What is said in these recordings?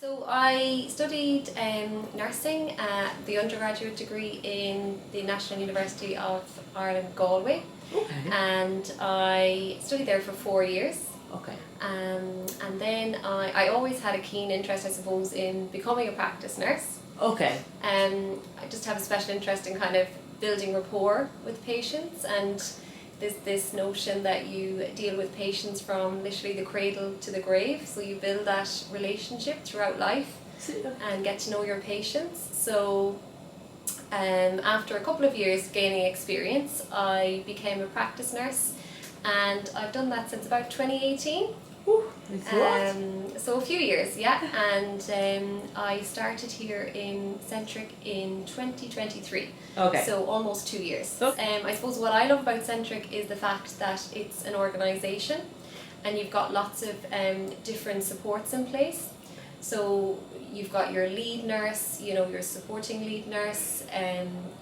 So I studied nursing at the undergraduate degree in the National University of Ireland, Galway. Okay. And I studied there for 4 years. Okay. And then I always had a keen interest, I suppose, in becoming a practice nurse. Okay. I just have a special interest in kind of building rapport with patients, and there's this notion that you deal with patients from literally the cradle to the grave, so you build that relationship throughout life and get to know your patients. So after a couple of years gaining experience, I became a practice nurse, and I've done that since about 2018. So a few years, yeah. And I started here in Centric in 2023. Okay. So almost 2 years. I suppose what I love about Centric is the fact that it's an organisation, and you've got lots of different supports in place. So you've got your lead nurse, your supporting lead nurse,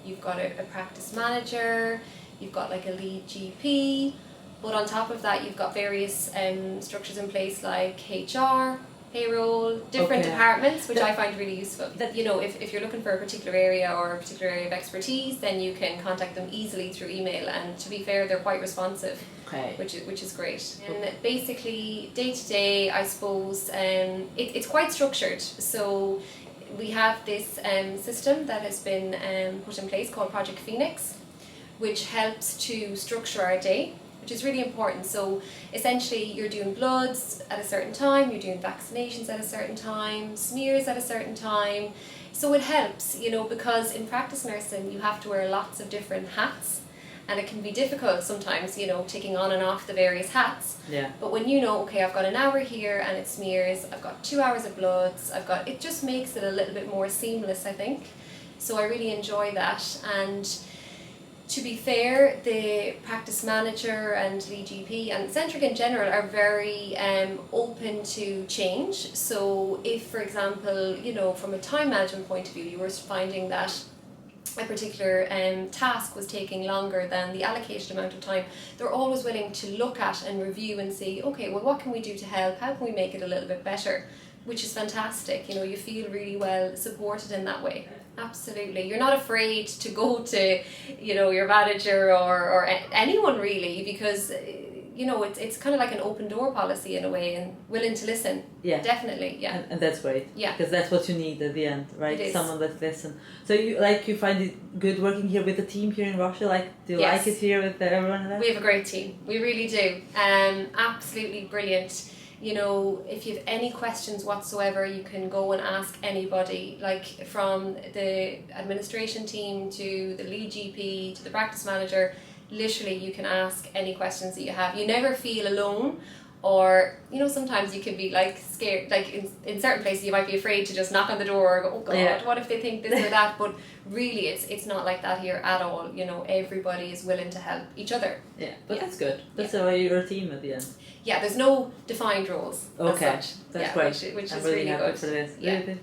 you've got a practice manager, you've got like a lead GP. But on top of that, you've got various structures in place like HR, payroll, different departments, which I find really useful. That, if you're looking for a particular area or a particular area of expertise, then you can contact them easily through email. And to be fair, they're quite responsive, which is great. And basically, day to day, I suppose, it's quite structured. So we have this system that has been put in place called Project Phoenix, which helps to structure our day, which is really important. So essentially you're doing bloods at a certain time, you're doing vaccinations at a certain time, smears at a certain time. So it helps, because in practice nursing you have to wear lots of different hats, and it can be difficult sometimes, taking on and off the various hats. Yeah. But when okay, I've got an hour here and it smears, I've got 2 hours of bloods, it just makes it a little bit more seamless, I think. So I really enjoy that. And to be fair, the practice manager and lead GP and Centric in general are very open to change. So if, for example, from a time management point of view, you were finding that a particular task was taking longer than the allocated amount of time, they're always willing to look at and review and see, okay, well, what can we do to help? How can we make it a little bit better? Which is fantastic. You feel really well supported in that way. Absolutely. You're not afraid to go to, your manager or anyone really, because, it's kind of like an open door policy in a way, and willing to listen. Yeah. Definitely, yeah. And that's great. Yeah. Because that's what you need at the end, right? It is. Someone that listens. So you find it good working here with the team here in Roshill? Do you like it here with everyone? We have a great team. We really do. Absolutely brilliant. If you have any questions whatsoever, you can go and ask anybody, like from the administration team to the lead GP to the practice manager. Literally, you can ask any questions that you have. You never feel alone, or sometimes you can be like scared, like in certain places you might be afraid to just knock on the door or go, oh God, what if they think this or that? But really, it's not like that here at all. Everybody is willing to help each other. Yeah, but that's good. That's why you're a team at the end. Yeah, there's no defined roles. Okay, as such. that's great. Which I'm is really really happy good. for this. Yeah. Really.